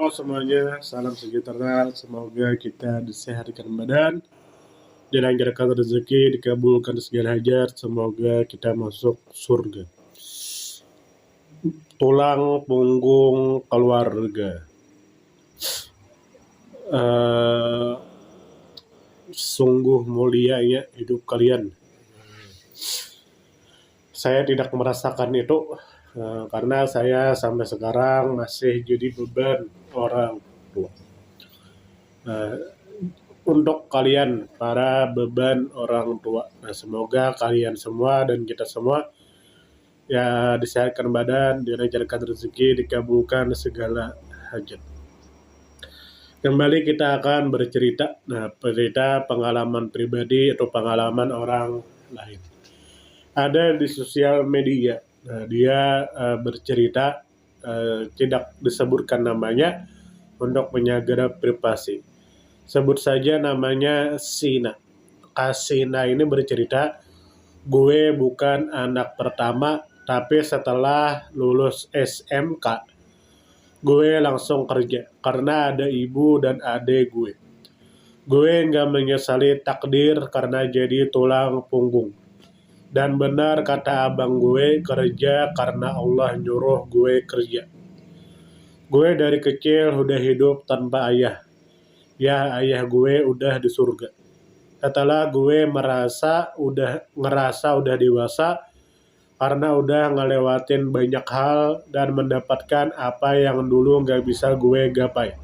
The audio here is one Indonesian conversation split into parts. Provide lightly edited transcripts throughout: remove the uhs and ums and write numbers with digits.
semuanya, salam sejahtera. Semoga kita disehatkan badan, dilancarkan rezeki, dikabulkan segala hajat. Semoga kita masuk surga. Tulang punggung keluarga. Sungguh mulianya hidup kalian. Saya tidak merasakan itu karena saya sampai sekarang masih jadi beban orang tua. Untuk kalian para beban orang tua, semoga kalian semua dan kita semua ya disehatkan badan, dilancarkan rezeki, dikabulkan segala hajat. Kembali kita akan bercerita, cerita pengalaman pribadi atau pengalaman orang lain. Ada di sosial media, dia bercerita, tidak disebutkan namanya untuk menjaga privasi. Sebut saja namanya Sina. Sina ini bercerita, gue bukan anak pertama, tapi setelah lulus SMK, gue langsung kerja karena ada ibu dan adik gue. Gue nggak menyesali takdir karena jadi tulang punggung. Dan benar kata abang gue, kerja karena Allah nyuruh gue kerja. Gue dari kecil udah hidup tanpa ayah. Ya ayah gue udah di surga. Setelah gue ngerasa udah dewasa karena udah ngelewatin banyak hal dan mendapatkan apa yang dulu gak bisa gue gapai.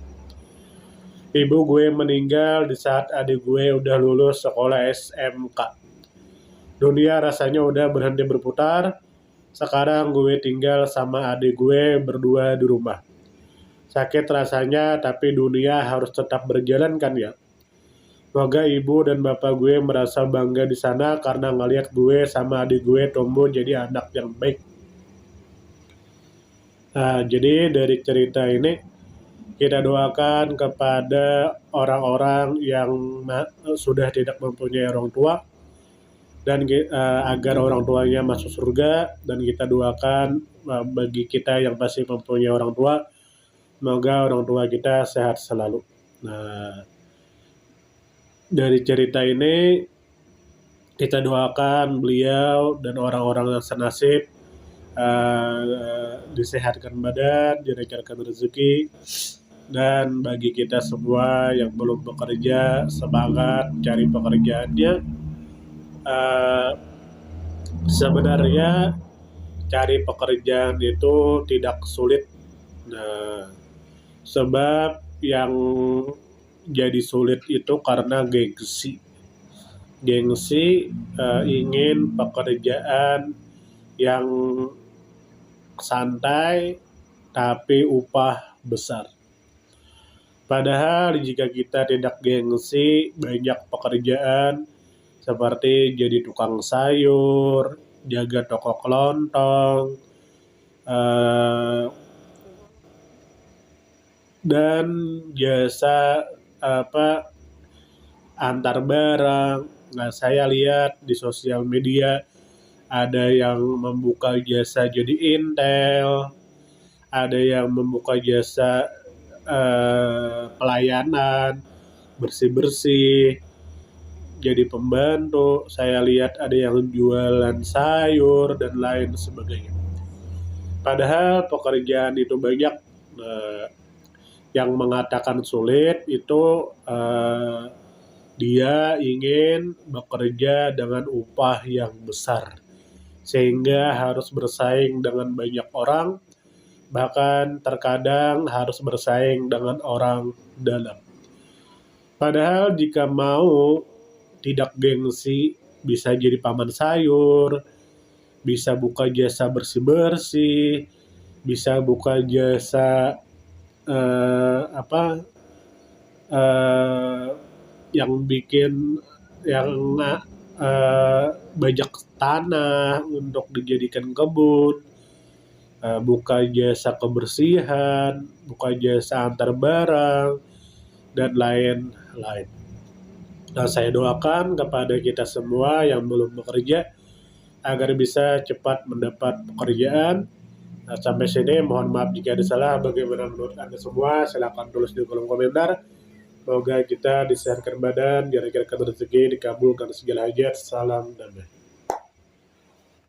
Ibu gue meninggal di saat adik gue udah lulus sekolah SMK. Dunia rasanya udah berhenti berputar. Sekarang gue tinggal sama adik gue berdua di rumah. Sakit rasanya, tapi dunia harus tetap berjalan kan ya. Semoga ibu dan bapak gue merasa bangga di sana karena ngeliat gue sama adik gue tumbuh jadi anak yang baik. Jadi dari cerita ini kita doakan kepada orang-orang yang sudah tidak mempunyai orang tua dan agar orang tuanya masuk surga, dan kita doakan bagi kita yang masih mempunyai orang tua, semoga orang tua kita sehat selalu. Dari cerita ini kita doakan beliau dan orang-orang yang senasib disehatkan badan, dilancarkan rezeki, dan bagi kita semua yang belum bekerja, semangat cari pekerjaannya. Sebenarnya cari pekerjaan itu tidak sulit, sebab yang jadi sulit itu karena gengsi ingin pekerjaan yang santai tapi upah besar. Padahal jika kita tidak gengsi, banyak pekerjaan seperti jadi tukang sayur, jaga toko kelontong, dan jasa antar barang. Saya lihat di sosial media ada yang membuka jasa jadi intel, ada yang membuka jasa pelayanan, bersih-bersih, jadi pembantu. Saya lihat ada yang jualan sayur dan lain sebagainya. Padahal pekerjaan itu banyak. Yang mengatakan sulit itu dia ingin bekerja dengan upah yang besar, sehingga harus bersaing dengan banyak orang, bahkan terkadang harus bersaing dengan orang dalam. Padahal jika mau tidak gengsi, bisa jadi paman sayur, bisa buka jasa bersih-bersih, bisa buka jasa yang bikin bajak tanah untuk dijadikan kebun, buka jasa kebersihan, buka jasa antar barang, dan lain-lain. Saya doakan kepada kita semua yang belum bekerja agar bisa cepat mendapat pekerjaan, Nah, sampai sini mohon maaf jika ada salah. Bagaimana menurut Anda semua? Silahkan tulis di kolom komentar. Semoga kita disehatkan badan, dilancarkan rezeki, dikabulkan segala hajat. Salam damai.